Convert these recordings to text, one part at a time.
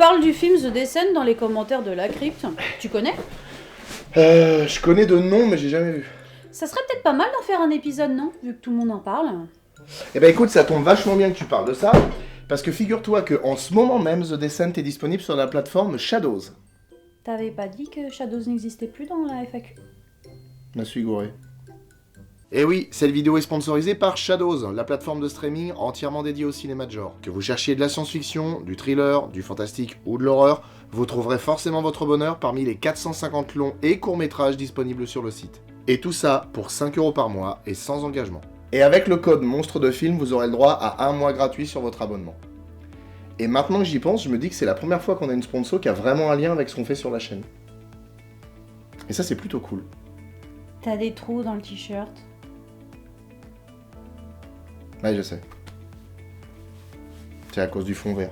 parle du film The Descent dans les commentaires de la crypte. Tu connais? Je connais de nom, mais j'ai jamais vu. Ça serait peut-être pas mal d'en faire un épisode, non? Vu que tout le monde en parle. Eh ben écoute, ça tombe vachement bien que tu parles de ça, parce que figure-toi que en ce moment même, The Descent est disponible sur la plateforme Shadows. T'avais pas dit que Shadows n'existait plus dans la FAQ? Je me suis gouré. Et oui, cette vidéo est sponsorisée par Shadows, la plateforme de streaming entièrement dédiée au cinéma de genre. Que vous cherchiez de la science-fiction, du thriller, du fantastique ou de l'horreur, vous trouverez forcément votre bonheur parmi les 450 longs et courts-métrages disponibles sur le site. Et tout ça pour 5 € par mois et sans engagement. Et avec le code monstre de film, vous aurez le droit à 1 mois gratuit sur votre abonnement. Et maintenant que j'y pense, je me dis que c'est la première fois qu'on a une sponsor qui a vraiment un lien avec ce qu'on fait sur la chaîne. Et ça, c'est plutôt cool. T'as des trous dans le t-shirt. Ouais, je sais. C'est à cause du fond vert.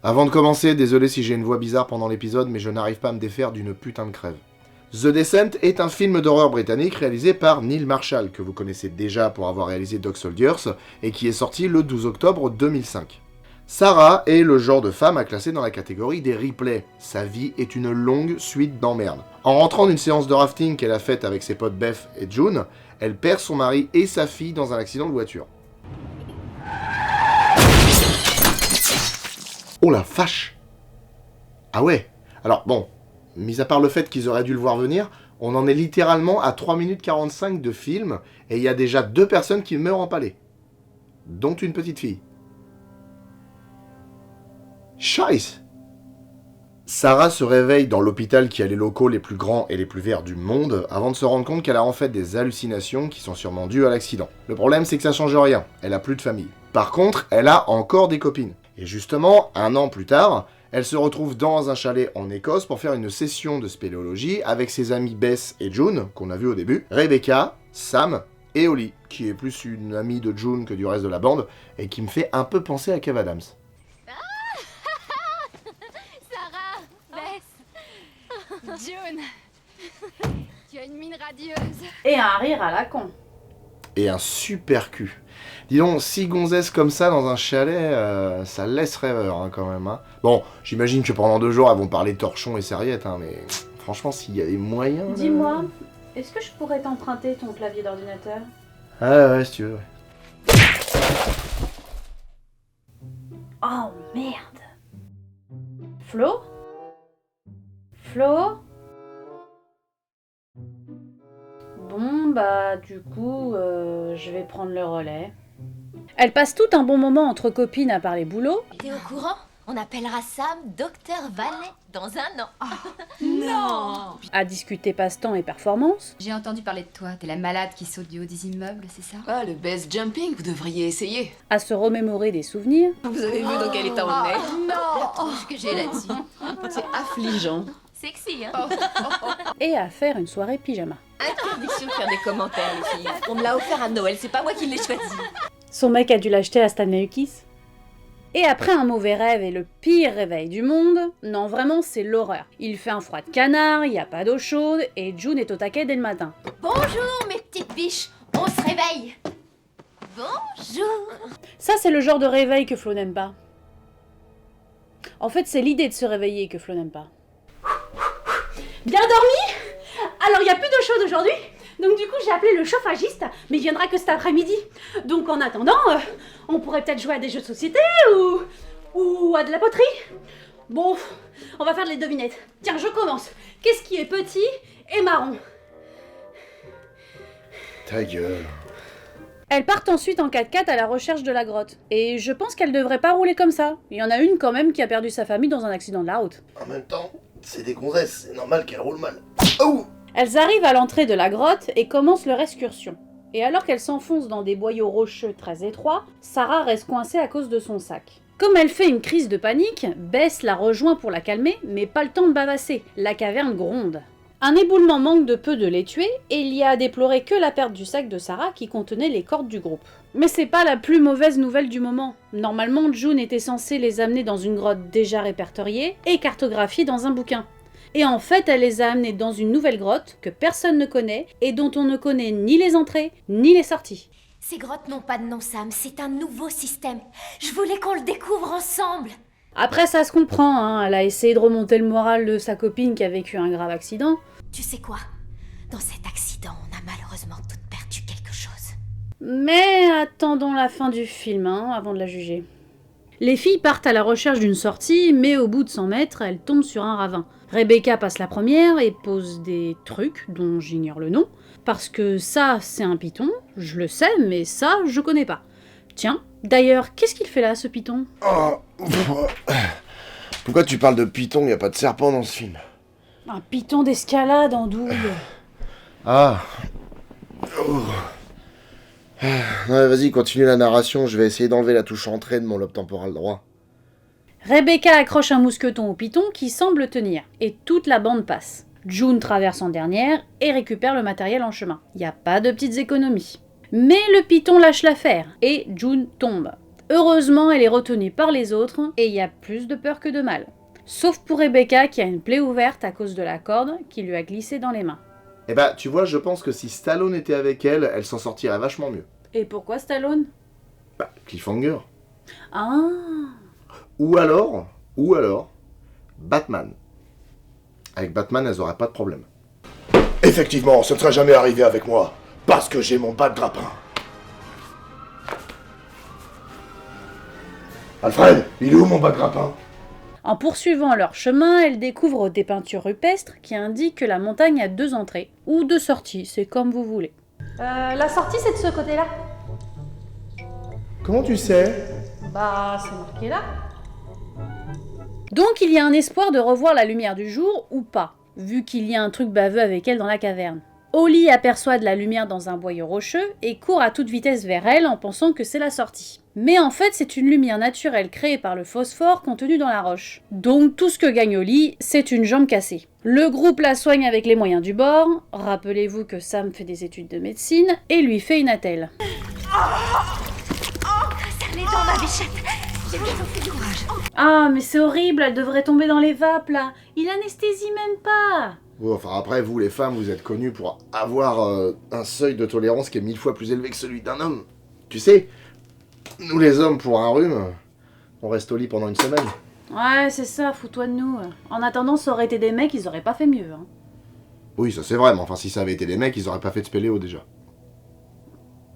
Avant de commencer, désolé si j'ai une voix bizarre pendant l'épisode, mais je n'arrive pas à me défaire d'une putain de crève. The Descent est un film d'horreur britannique réalisé par Neil Marshall, que vous connaissez déjà pour avoir réalisé Dog Soldiers, et qui est sorti le 12 octobre 2005. Sarah est le genre de femme à classer dans la catégorie des replays. Sa vie est une longue suite d'emmerdes. En rentrant d'une séance de rafting qu'elle a faite avec ses potes Beth et June, elle perd son mari et sa fille dans un accident de voiture. Oh la vache! Ah ouais. Alors bon, mis à part le fait qu'ils auraient dû le voir venir, on en est littéralement à 3 minutes 45 de film, et il y a déjà 2 personnes qui meurent empalées. Dont une petite fille. Scheiße! Sarah se réveille dans l'hôpital qui a les locaux les plus grands et les plus verts du monde, avant de se rendre compte qu'elle a en fait des hallucinations qui sont sûrement dues à l'accident. Le problème c'est que ça change rien, elle a plus de famille. Par contre, elle a encore des copines. Et justement, 1 an plus tard, elle se retrouve dans un chalet en Écosse pour faire une session de spéléologie avec ses amis Beth et June, qu'on a vu au début, Rebecca, Sam et Holly, qui est plus une amie de June que du reste de la bande, et qui me fait un peu penser à Kev Adams. Sarah, Beth, June, tu as une mine radieuse. Et un rire à la con. Et un super cul. Dis donc, 6 gonzesses comme ça dans un chalet, ça laisse rêveur hein, quand même. Hein. Bon, j'imagine que pendant 2 jours, elles vont parler torchon et serviettes, hein, mais franchement, s'il y a des moyens... Dis-moi, est-ce que je pourrais t'emprunter ton clavier d'ordinateur? Ah ouais, si tu veux, ouais. Oh merde! Flo? Flo? Bon, bah, du coup, je vais prendre le relais. Elles passent tout un bon moment entre copines à parler boulot. T'es au courant? On appellera Sam Docteur Valet dans 1 an. Non. À discuter passe-temps et performance. J'ai entendu parler de toi, t'es la malade qui saute du haut des immeubles, c'est ça? Ah, le best jumping, vous devriez essayer. À se remémorer des souvenirs. Vous avez vu dans quel état on est? La touche que j'ai là-dessus. C'est affligeant. Sexy, hein? Et à faire une soirée pyjama. Interdiction de faire des commentaires, les filles. On me l'a offert à Noël, c'est pas moi qui l'ai choisi. Son mec a dû l'acheter à Stanley Ukis. Et après un mauvais rêve et le pire réveil du monde, non vraiment c'est l'horreur. Il fait un froid de canard, il n'y a pas d'eau chaude et June est au taquet dès le matin. Bonjour, mes petites biches. On se réveille. Bonjour. Ça c'est le genre de réveil que Flo n'aime pas. En fait c'est l'idée de se réveiller que Flo n'aime pas. Bien dormi? Alors il n'y a plus d'eau chaude aujourd'hui, donc du coup j'ai appelé le chauffagiste, mais il viendra que cet après-midi. Donc en attendant, on pourrait peut-être jouer à des jeux de société ou à de la poterie. Bon, on va faire les devinettes. Tiens, je commence. Qu'est-ce qui est petit et marron? Ta gueule. Elles partent ensuite en 4x4 à la recherche de la grotte. Et je pense qu'elles devraient pas rouler comme ça. Il y en a une quand même qui a perdu sa famille dans un accident de la route. En même temps, c'est des gonzesses, c'est normal qu'elles roulent mal. Oh! Elles arrivent à l'entrée de la grotte et commencent leur excursion. Et alors qu'elles s'enfoncent dans des boyaux rocheux très étroits, Sarah reste coincée à cause de son sac. Comme elle fait une crise de panique, Bess la rejoint pour la calmer, mais pas le temps de bavasser. La caverne gronde. Un éboulement manque de peu de les tuer, et il y a à déplorer que la perte du sac de Sarah qui contenait les cordes du groupe. Mais c'est pas la plus mauvaise nouvelle du moment. Normalement, June était censée les amener dans une grotte déjà répertoriée et cartographiée dans un bouquin. Et en fait, elle les a amenés dans une nouvelle grotte que personne ne connaît et dont on ne connaît ni les entrées ni les sorties. Ces grottes n'ont pas de nom, Sam. C'est un nouveau système. Je voulais qu'on le découvre ensemble. Après, ça se comprend, hein. Elle a essayé de remonter le moral de sa copine qui a vécu un grave accident. Tu sais quoi? Dans cet accident, on a malheureusement toutes perdu quelque chose. Mais attendons la fin du film, hein, avant de la juger. Les filles partent à la recherche d'une sortie, mais au bout de 100 mètres, elles tombent sur un ravin. Rebecca passe la première et pose des trucs dont j'ignore le nom, parce que ça, c'est un python, je le sais, mais ça, je connais pas. Tiens, d'ailleurs, qu'est-ce qu'il fait là, ce python? Pourquoi tu parles de python? Y a pas de serpent dans ce film. Un python d'escalade en double. Ah. Oh. Ouais, vas-y, continue la narration, je vais essayer d'enlever la touche entrée de mon lobe temporal droit. Rebecca accroche un mousqueton au python qui semble tenir, et toute la bande passe. June traverse en dernière et récupère le matériel en chemin. Y a pas de petites économies. Mais le python lâche l'affaire, et June tombe. Heureusement, elle est retenue par les autres, et il y a plus de peur que de mal. Sauf pour Rebecca qui a une plaie ouverte à cause de la corde qui lui a glissé dans les mains. Eh bah, tu vois, je pense que si Stallone était avec elle, elle s'en sortirait vachement mieux. Et pourquoi Stallone? Bah, cliffhanger. Ah. Ou alors, Batman. Avec Batman, elles auraient pas de problème. Effectivement, ça ne serait jamais arrivé avec moi, parce que j'ai mon bat de grappin. Alfred, il est où mon bat de grappin? En poursuivant leur chemin, elles découvrent des peintures rupestres qui indiquent que la montagne a 2 entrées, ou 2 sorties, c'est comme vous voulez. La sortie, c'est de ce côté-là. Comment tu sais? Bah, c'est marqué là. Donc il y a un espoir de revoir la lumière du jour, ou pas, vu qu'il y a un truc baveux avec elle dans la caverne. Holly aperçoit de la lumière dans un boyau rocheux et court à toute vitesse vers elle en pensant que c'est la sortie. Mais en fait, c'est une lumière naturelle créée par le phosphore contenu dans la roche. Donc tout ce que gagne Holly, c'est une jambe cassée. Le groupe la soigne avec les moyens du bord, rappelez-vous que Sam fait des études de médecine, et lui fait une attelle. Ça l'est dans ma bichette. J'ai bientôt fait du courage. Ah, mais c'est horrible, elle devrait tomber dans les vapes là. Il anesthésie même pas. Bon, enfin après, vous les femmes, vous êtes connues pour avoir un seuil de tolérance qui est 1000 fois plus élevé que celui d'un homme. Tu sais, nous les hommes, pour un rhume, on reste au lit pendant une semaine. Ouais, c'est ça, fous-toi de nous. En attendant, ça aurait été des mecs, ils auraient pas fait mieux. Hein. Oui, ça c'est vrai, mais enfin si ça avait été des mecs, ils auraient pas fait de spéléo déjà.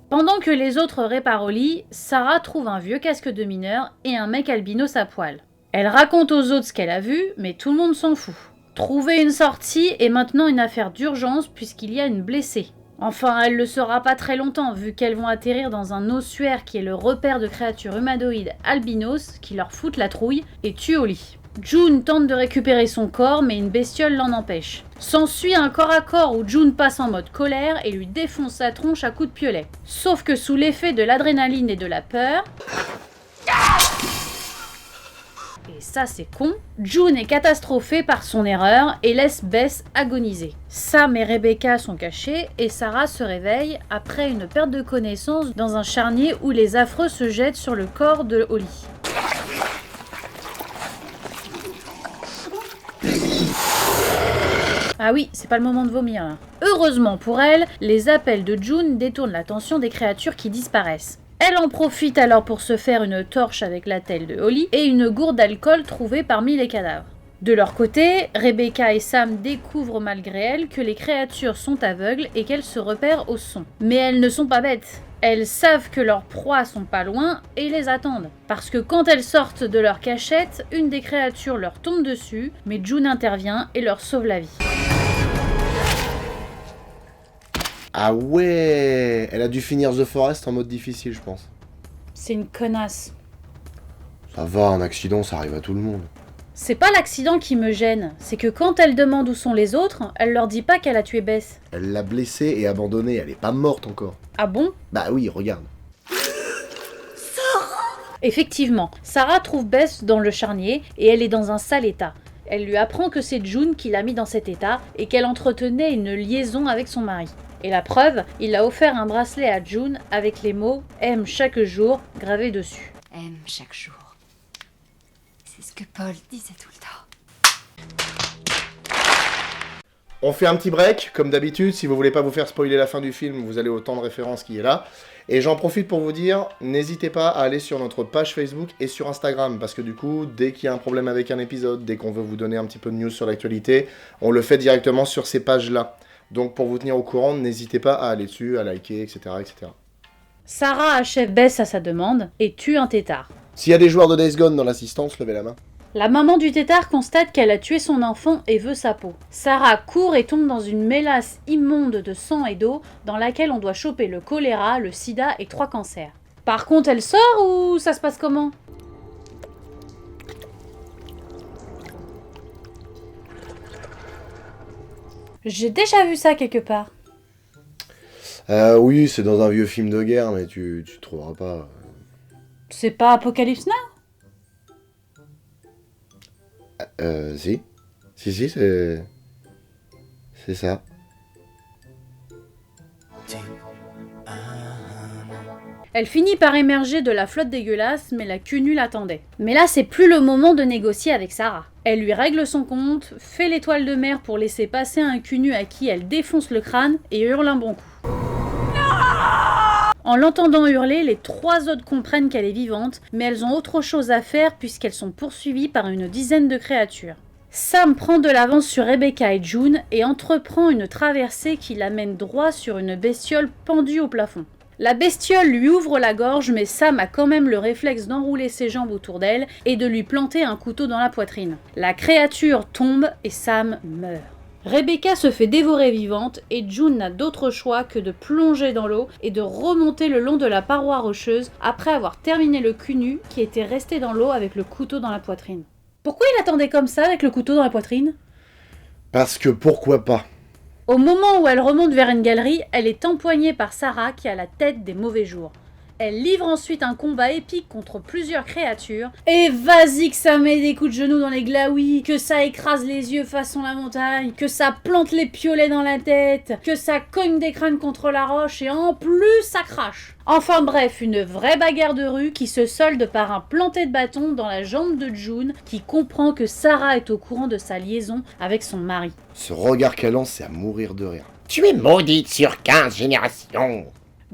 Pendant que les autres réparent au lit, Sarah trouve un vieux casque de mineur et un mec albinos à poil. Elle raconte aux autres ce qu'elle a vu, mais tout le monde s'en fout. Trouver une sortie est maintenant une affaire d'urgence puisqu'il y a une blessée. Enfin, elle le sera pas très longtemps vu qu'elles vont atterrir dans un ossuaire qui est le repère de créatures humanoïdes albinos qui leur foutent la trouille et tuent au lit. June tente de récupérer son corps mais une bestiole l'en empêche. S'ensuit un corps à corps où June passe en mode colère et lui défonce sa tronche à coups de piolet. Sauf que sous l'effet de l'adrénaline et de la peur... Et ça c'est con, June est catastrophée par son erreur et laisse Bess agoniser. Sam et Rebecca sont cachés et Sarah se réveille après une perte de connaissance dans un charnier où les affreux se jettent sur le corps de Holly. Ah oui, c'est pas le moment de vomir là. Heureusement pour elle, les appels de June détournent l'attention des créatures qui disparaissent. Elle en profite alors pour se faire une torche avec l'attelle de Holly et une gourde d'alcool trouvée parmi les cadavres. De leur côté, Rebecca et Sam découvrent malgré elles que les créatures sont aveugles et qu'elles se repèrent au son. Mais elles ne sont pas bêtes. Elles savent que leurs proies sont pas loin et les attendent. Parce que quand elles sortent de leur cachette, une des créatures leur tombe dessus, mais June intervient et leur sauve la vie. Ah ouais, elle a dû finir The Forest en mode difficile, je pense. C'est une connasse. Ça va, un accident, ça arrive à tout le monde. C'est pas l'accident qui me gêne, c'est que quand elle demande où sont les autres, elle leur dit pas qu'elle a tué Bess. Elle l'a blessée et abandonnée, elle est pas morte encore. Ah bon? Bah oui, regarde. Effectivement, Sarah trouve Bess dans le charnier et elle est dans un sale état. Elle lui apprend que c'est June qui l'a mis dans cet état et qu'elle entretenait une liaison avec son mari. Et la preuve, il a offert un bracelet à June avec les mots « aime chaque jour » gravés dessus. Aime chaque jour. C'est ce que Paul disait tout le temps. On fait un petit break, comme d'habitude, si vous voulez pas vous faire spoiler la fin du film, vous allez au temps de référence qui est là. Et j'en profite pour vous dire, n'hésitez pas à aller sur notre page Facebook et sur Instagram, parce que du coup, dès qu'il y a un problème avec un épisode, dès qu'on veut vous donner un petit peu de news sur l'actualité, on le fait directement sur ces pages-là. Donc pour vous tenir au courant, n'hésitez pas à aller dessus, à liker, etc. etc. Sarah achève Bess à sa demande et tue un tétard. S'il y a des joueurs de Days Gone dans l'assistance, levez la main. La maman du tétard constate qu'elle a tué son enfant et veut sa peau. Sarah court et tombe dans une mélasse immonde de sang et d'eau dans laquelle on doit choper le choléra, le sida et 3 cancers. Par contre, elle sort ou ça se passe comment ? J'ai déjà vu ça quelque part. Oui, c'est dans un vieux film de guerre, mais tu trouveras pas. C'est pas Apocalypse Now ? Si. Si, c'est ça. Elle finit par émerger de la flotte dégueulasse, mais la cul-nue l'attendait. Mais là, c'est plus le moment de négocier avec Sarah. Elle lui règle son compte, fait l'étoile de mer pour laisser passer un cul-nu à qui elle défonce le crâne et hurle un bon coup. En l'entendant hurler, les 3 autres comprennent qu'elle est vivante, mais elles ont autre chose à faire puisqu'elles sont poursuivies par une dizaine de créatures. Sam prend de l'avance sur Rebecca et June et entreprend une traversée qui l'amène droit sur une bestiole pendue au plafond. La bestiole lui ouvre la gorge, mais Sam a quand même le réflexe d'enrouler ses jambes autour d'elle et de lui planter un couteau dans la poitrine. La créature tombe et Sam meurt. Rebecca se fait dévorer vivante et June n'a d'autre choix que de plonger dans l'eau et de remonter le long de la paroi rocheuse après avoir terminé le cul nu qui était resté dans l'eau avec le couteau dans la poitrine. Pourquoi il attendait comme ça avec le couteau dans la poitrine ? Parce que pourquoi pas ? Au moment où elle remonte vers une galerie, elle est empoignée par Sarah qui a la tête des mauvais jours. Elle livre ensuite un combat épique contre plusieurs créatures. Et vas-y que ça met des coups de genoux dans les glaouis, que ça écrase les yeux façon la montagne, que ça plante les piolets dans la tête, que ça cogne des crânes contre la roche et en plus ça crache. Enfin bref, une vraie bagarre de rue qui se solde par un planté de bâton dans la jambe de June qui comprend que Sarah est au courant de sa liaison avec son mari. Ce regard qu'elle lance, c'est à mourir de rire. Tu es maudite sur 15 générations.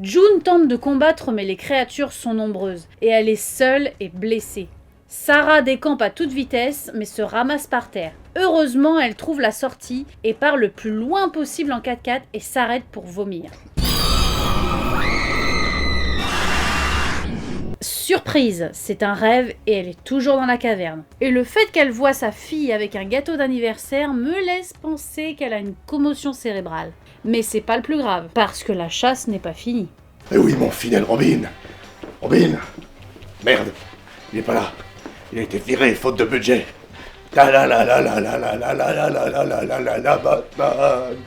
June tente de combattre mais les créatures sont nombreuses et elle est seule et blessée. Sarah décampe à toute vitesse mais se ramasse par terre. Heureusement, elle trouve la sortie et part le plus loin possible en 4x4 et s'arrête pour vomir. Surprise, c'est un rêve et elle est toujours dans la caverne. Et le fait qu'elle voit sa fille avec un gâteau d'anniversaire me laisse penser qu'elle a une commotion cérébrale. Mais c'est pas le plus grave, parce que la chasse n'est pas finie. Eh oui, mon fidèle Robin. Robin. Merde, il est pas là. Il a été viré faute de budget. La la la la la la la la la la la la la la la Batman.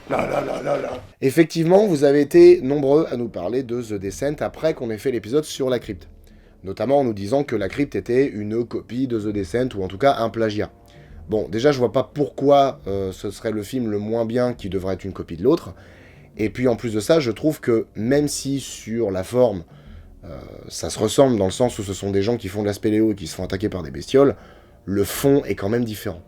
La la la la la. Effectivement, vous avez été nombreux à nous parler de The Descent après qu'on ait fait l'épisode sur la crypte. Notamment en nous disant que la crypte était une copie de The Descent, ou en tout cas un plagiat. Bon, déjà, je vois pas pourquoi ce serait le film le moins bien qui devrait être une copie de l'autre. Et puis, en plus de ça, je trouve que même si sur la forme, ça se ressemble dans le sens où ce sont des gens qui font de la spéléo et qui se font attaquer par des bestioles, le fond est quand même différent.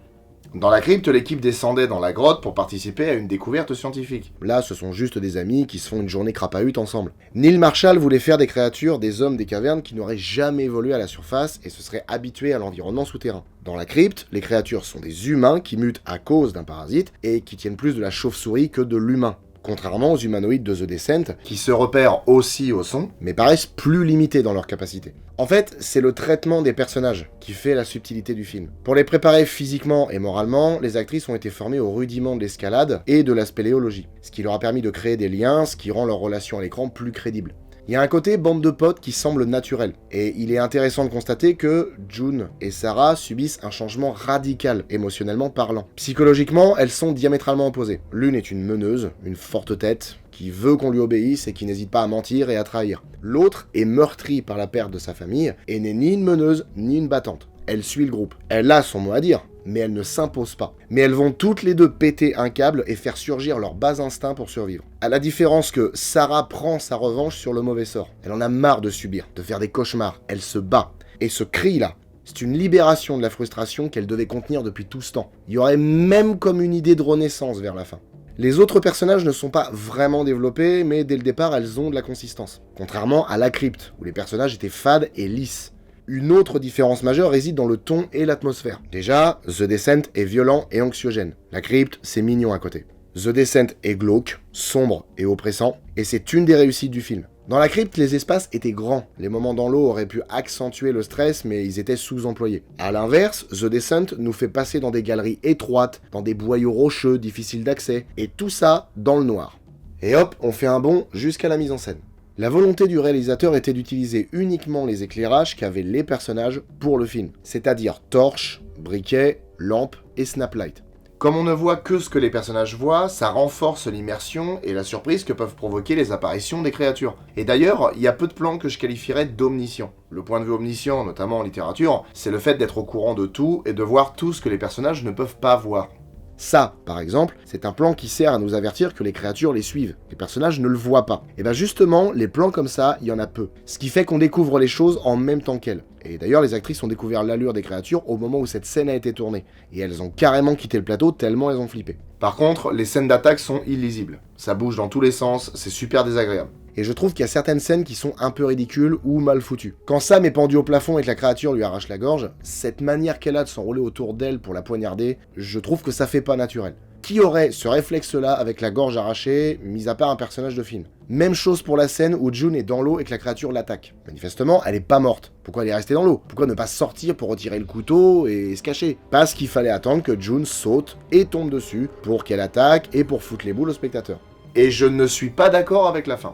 Dans la crypte, l'équipe descendait dans la grotte pour participer à une découverte scientifique. Là, ce sont juste des amis qui se font une journée crapahute ensemble. Neil Marshall voulait faire des créatures, des hommes des cavernes qui n'auraient jamais évolué à la surface et se seraient habitués à l'environnement souterrain. Dans la crypte, les créatures sont des humains qui mutent à cause d'un parasite et qui tiennent plus de la chauve-souris que de l'humain. Contrairement aux humanoïdes de The Descent, qui se repèrent aussi au son, mais paraissent plus limités dans leurs capacités. En fait, c'est le traitement des personnages qui fait la subtilité du film. Pour les préparer physiquement et moralement, les actrices ont été formées aux rudiments de l'escalade et de la spéléologie, ce qui leur a permis de créer des liens, ce qui rend leur relation à l'écran plus crédible. Il y a un côté bande de potes qui semble naturel, et il est intéressant de constater que June et Sarah subissent un changement radical, émotionnellement parlant. Psychologiquement, elles sont diamétralement opposées. L'une est une meneuse, une forte tête, qui veut qu'on lui obéisse et qui n'hésite pas à mentir et à trahir. L'autre est meurtrie par la perte de sa famille, et n'est ni une meneuse, ni une battante. Elle suit le groupe. Elle a son mot à dire, mais elles ne s'imposent pas. Mais elles vont toutes les deux péter un câble et faire surgir leur bas instinct pour survivre. À la différence que Sarah prend sa revanche sur le mauvais sort. Elle en a marre de subir, de faire des cauchemars. Elle se bat. Et ce cri-là, c'est une libération de la frustration qu'elle devait contenir depuis tout ce temps. Il y aurait même comme une idée de renaissance vers la fin. Les autres personnages ne sont pas vraiment développés, mais dès le départ, elles ont de la consistance. Contrairement à La Crypte, où les personnages étaient fades et lisses. Une autre différence majeure réside dans le ton et l'atmosphère. Déjà, The Descent est violent et anxiogène. La Crypte, c'est mignon à côté. The Descent est glauque, sombre et oppressant, et c'est une des réussites du film. Dans La Crypte, les espaces étaient grands. Les moments dans l'eau auraient pu accentuer le stress, mais ils étaient sous-employés. A l'inverse, The Descent nous fait passer dans des galeries étroites, dans des boyaux rocheux difficiles d'accès, et tout ça dans le noir. Et hop, on fait un bond jusqu'à la mise en scène. La volonté du réalisateur était d'utiliser uniquement les éclairages qu'avaient les personnages pour le film, c'est-à-dire torches, briquets, lampes et snaplight. Comme on ne voit que ce que les personnages voient, ça renforce l'immersion et la surprise que peuvent provoquer les apparitions des créatures. Et d'ailleurs, il y a peu de plans que je qualifierais d'omniscients. Le point de vue omniscient, notamment en littérature, c'est le fait d'être au courant de tout et de voir tout ce que les personnages ne peuvent pas voir. Ça, par exemple, c'est un plan qui sert à nous avertir que les créatures les suivent. Les personnages ne le voient pas. Et bien justement, les plans comme ça, il y en a peu. Ce qui fait qu'on découvre les choses en même temps qu'elles. Et d'ailleurs, les actrices ont découvert l'allure des créatures au moment où cette scène a été tournée. Et elles ont carrément quitté le plateau tellement elles ont flippé. Par contre, les scènes d'attaque sont illisibles. Ça bouge dans tous les sens, c'est super désagréable. Et je trouve qu'il y a certaines scènes qui sont un peu ridicules ou mal foutues. Quand Sam est pendu au plafond et que la créature lui arrache la gorge, cette manière qu'elle a de s'enrouler autour d'elle pour la poignarder, je trouve que ça fait pas naturel. Qui aurait ce réflexe-là avec la gorge arrachée, mis à part un personnage de film? Même chose pour la scène où June est dans l'eau et que la créature l'attaque. Manifestement, elle est pas morte. Pourquoi elle est restée dans l'eau? Pourquoi ne pas sortir pour retirer le couteau et se cacher? Parce qu'il fallait attendre que June saute et tombe dessus pour qu'elle attaque et pour foutre les boules au spectateur. Et je ne suis pas d'accord avec la fin.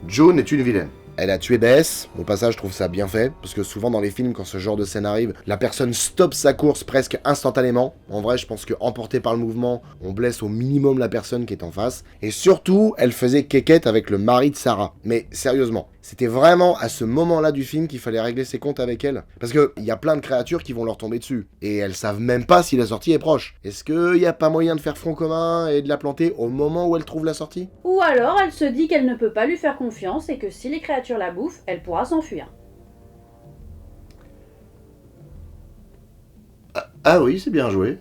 June est une vilaine. Elle a tué Bess, au passage je trouve ça bien fait, parce que souvent dans les films quand ce genre de scène arrive, la personne stoppe sa course presque instantanément. En vrai je pense que emporté par le mouvement, on blesse au minimum la personne qui est en face. Et surtout, elle faisait kékette avec le mari de Sarah. Mais sérieusement, c'était vraiment à ce moment-là du film qu'il fallait régler ses comptes avec elle. Parce que y a plein de créatures qui vont leur tomber dessus. Et elles savent même pas si la sortie est proche. Est-ce qu'il y a pas moyen de faire front commun et de la planter au moment où elle trouve la sortie? Ou alors elle se dit qu'elle ne peut pas lui faire confiance et que si les créatures la bouffent, elle pourra s'enfuir. Ah oui, c'est bien joué.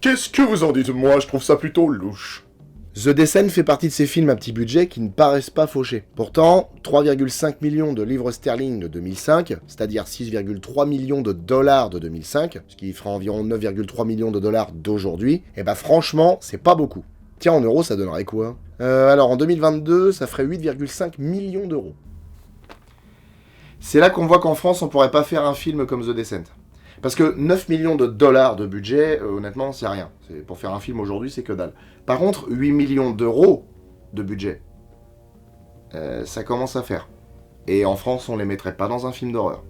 Qu'est-ce que vous en dites? Moi, je trouve ça plutôt louche. The Descent fait partie de ces films à petit budget qui ne paraissent pas fauchés. Pourtant, 3,5 millions de livres sterling de 2005, c'est-à-dire 6,3 millions de dollars de 2005, ce qui fera environ 9,3 millions de dollars d'aujourd'hui, et bah franchement, c'est pas beaucoup. Tiens, en euros, ça donnerait quoi? Alors, en 2022, ça ferait 8,5 millions d'euros. C'est là qu'on voit qu'en France, on pourrait pas faire un film comme The Descent. Parce que 9 millions de dollars de budget, honnêtement, c'est rien. Pour faire un film aujourd'hui, c'est que dalle. Par contre, 8 millions d'euros de budget, ça commence à faire. Et en France, on les mettrait pas dans un film d'horreur.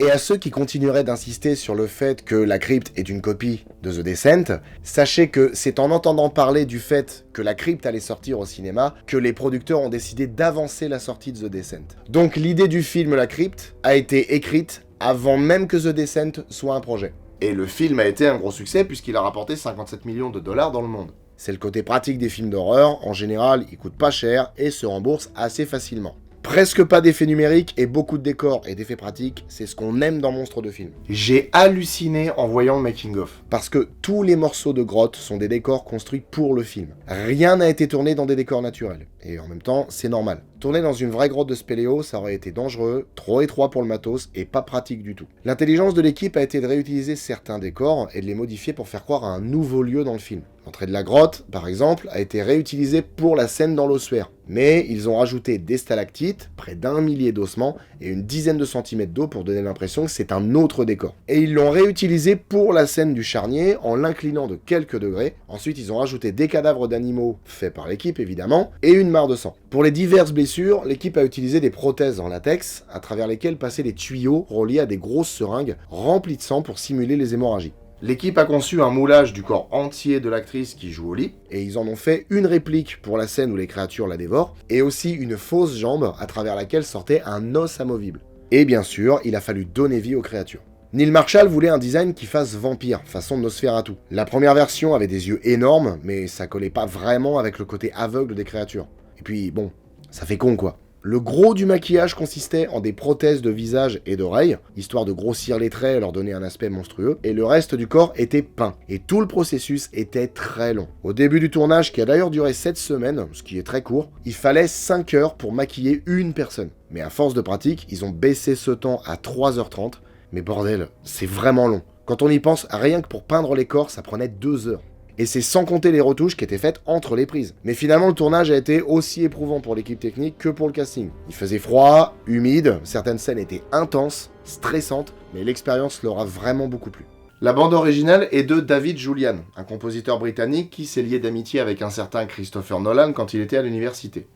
Et à ceux qui continueraient d'insister sur le fait que La Crypte est une copie de The Descent, sachez que c'est en entendant parler du fait que La Crypte allait sortir au cinéma que les producteurs ont décidé d'avancer la sortie de The Descent. Donc l'idée du film La Crypte a été écrite avant même que The Descent soit un projet. Et le film a été un gros succès puisqu'il a rapporté 57 millions de dollars dans le monde. C'est le côté pratique des films d'horreur, en général ils coûtent pas cher et se remboursent assez facilement. Presque pas d'effets numériques et beaucoup de décors et d'effets pratiques, c'est ce qu'on aime dans Monstres de film. J'ai halluciné en voyant le making-of. Parce que tous les morceaux de grotte sont des décors construits pour le film. Rien n'a été tourné dans des décors naturels. Et en même temps, c'est normal. Tourner dans une vraie grotte de spéléo, ça aurait été dangereux, trop étroit pour le matos et pas pratique du tout. L'intelligence de l'équipe a été de réutiliser certains décors et de les modifier pour faire croire à un nouveau lieu dans le film. L'entrée de la grotte, par exemple, a été réutilisée pour la scène dans l'ossuaire. Mais ils ont rajouté des stalactites, près d'1 millier d'ossements et une dizaine de centimètres d'eau pour donner l'impression que c'est un autre décor. Et ils l'ont réutilisé pour la scène du charnier en l'inclinant de quelques degrés. Ensuite, ils ont rajouté des cadavres d'animaux, faits par l'équipe évidemment, et une mare de sang. Pour les diverses blessures, l'équipe a utilisé des prothèses en latex, à travers lesquelles passaient des tuyaux reliés à des grosses seringues remplies de sang pour simuler les hémorragies. L'équipe a conçu un moulage du corps entier de l'actrice qui joue au lit, et ils en ont fait une réplique pour la scène où les créatures la dévorent, et aussi une fausse jambe à travers laquelle sortait un os amovible. Et bien sûr, il a fallu donner vie aux créatures. Neil Marshall voulait un design qui fasse vampire, façon Nosferatu. La première version avait des yeux énormes, mais ça collait pas vraiment avec le côté aveugle des créatures. Et puis bon, ça fait con quoi. Le gros du maquillage consistait en des prothèses de visage et d'oreilles, histoire de grossir les traits et leur donner un aspect monstrueux, et le reste du corps était peint. Et tout le processus était très long. Au début du tournage, qui a d'ailleurs duré 7 semaines, ce qui est très court, il fallait 5 heures pour maquiller une personne. Mais à force de pratique, ils ont baissé ce temps à 3h30, mais bordel, c'est vraiment long. Quand on y pense, rien que pour peindre les corps, ça prenait 2 heures. Et c'est sans compter les retouches qui étaient faites entre les prises. Mais finalement, le tournage a été aussi éprouvant pour l'équipe technique que pour le casting. Il faisait froid, humide, certaines scènes étaient intenses, stressantes, mais l'expérience leur a vraiment beaucoup plu. La bande originale est de David Julian, un compositeur britannique qui s'est lié d'amitié avec un certain Christopher Nolan quand il était à l'université.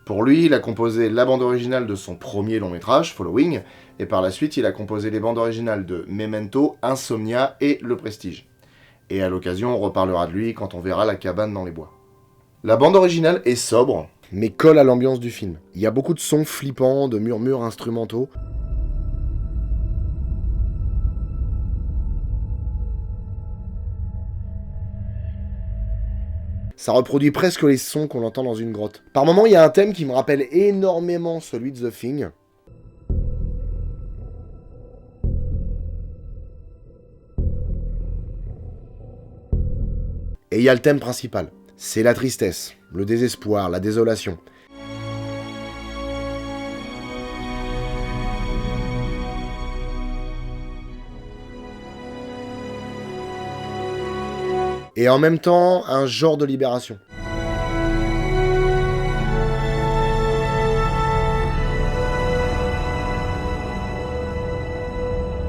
Pour lui, il a composé la bande originale de son premier long métrage, Following, et par la suite, il a composé les bandes originales de Memento, Insomnia et Le Prestige. Et à l'occasion, on reparlera de lui quand on verra La cabane dans les bois. La bande originale est sobre, mais colle à l'ambiance du film. Il y a beaucoup de sons flippants, de murmures instrumentaux. Ça reproduit presque les sons qu'on entend dans une grotte. Par moments, il y a un thème qui me rappelle énormément celui de The Thing. Et il y a le thème principal. C'est la tristesse, le désespoir, la désolation. Et en même temps, un genre de libération.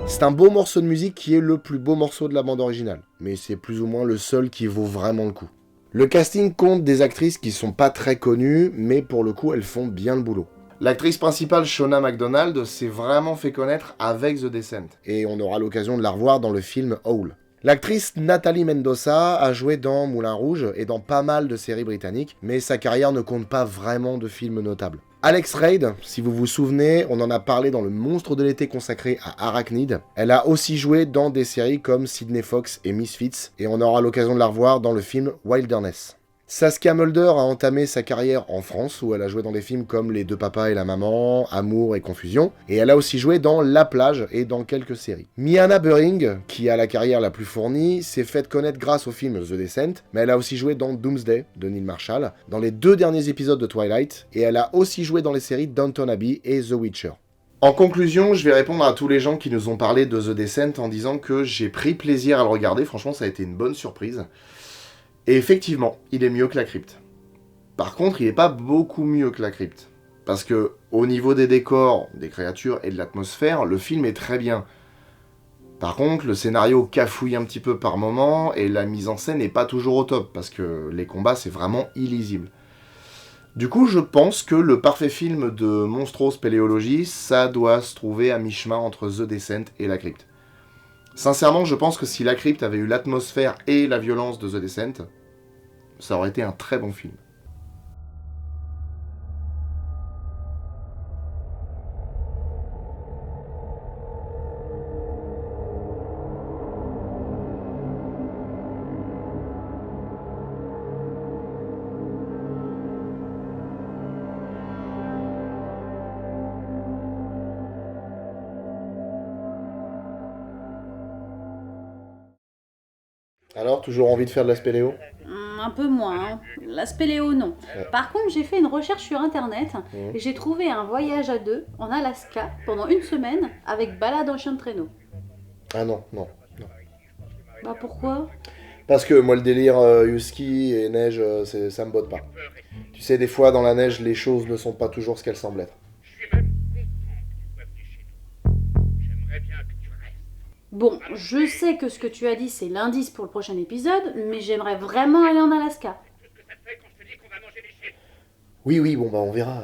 C'est un beau morceau de musique qui est le plus beau morceau de la bande originale, mais c'est plus ou moins le seul qui vaut vraiment le coup. Le casting compte des actrices qui sont pas très connues, mais pour le coup elles font bien le boulot. L'actrice principale, Shauna MacDonald, s'est vraiment fait connaître avec The Descent, et on aura l'occasion de la revoir dans le film Howl. L'actrice Nathalie Mendoza a joué dans Moulin Rouge et dans pas mal de séries britanniques, mais sa carrière ne compte pas vraiment de films notables. Alex Reid, si vous vous souvenez, on en a parlé dans le monstre de l'été consacré à Arachnid. Elle a aussi joué dans des séries comme Sydney Fox et Misfits, et on aura l'occasion de la revoir dans le film Wilderness. Saskia Mulder a entamé sa carrière en France, où elle a joué dans des films comme Les deux papas et la maman, Amour et Confusion, et elle a aussi joué dans La plage et dans quelques séries. Miana Buring, qui a la carrière la plus fournie, s'est faite connaître grâce au film The Descent, mais elle a aussi joué dans Doomsday de Neil Marshall, dans les 2 derniers épisodes de Twilight, et elle a aussi joué dans les séries Downton Abbey et The Witcher. En conclusion, je vais répondre à tous les gens qui nous ont parlé de The Descent en disant que j'ai pris plaisir à le regarder, franchement ça a été une bonne surprise. Et effectivement, il est mieux que La Crypte. Par contre, il n'est pas beaucoup mieux que La Crypte. Parce que, au niveau des décors, des créatures et de l'atmosphère, le film est très bien. Par contre, le scénario cafouille un petit peu par moments, et la mise en scène n'est pas toujours au top, parce que les combats, c'est vraiment illisible. Du coup, je pense que le parfait film de Monstro Spéléologie, ça doit se trouver à mi-chemin entre The Descent et La Crypte. Sincèrement, je pense que si La Crypte avait eu l'atmosphère et la violence de The Descent, ça aurait été un très bon film. Alors, toujours envie de faire de la spéléo ? Un peu moins. Hein. La spéléo, non. Ouais. Par contre, j'ai fait une recherche sur internet et j'ai trouvé un voyage à 2 en Alaska pendant 1 semaine avec balade en chien de traîneau. Ah non. Bah pourquoi ? Parce que moi, le délire husky et neige, ça me botte pas. Tu sais, des fois, dans la neige, les choses ne sont pas toujours ce qu'elles semblent être. Bon, je sais que ce que tu as dit c'est l'indice pour le prochain épisode, mais j'aimerais vraiment aller en Alaska. Oui, bon, bah on verra.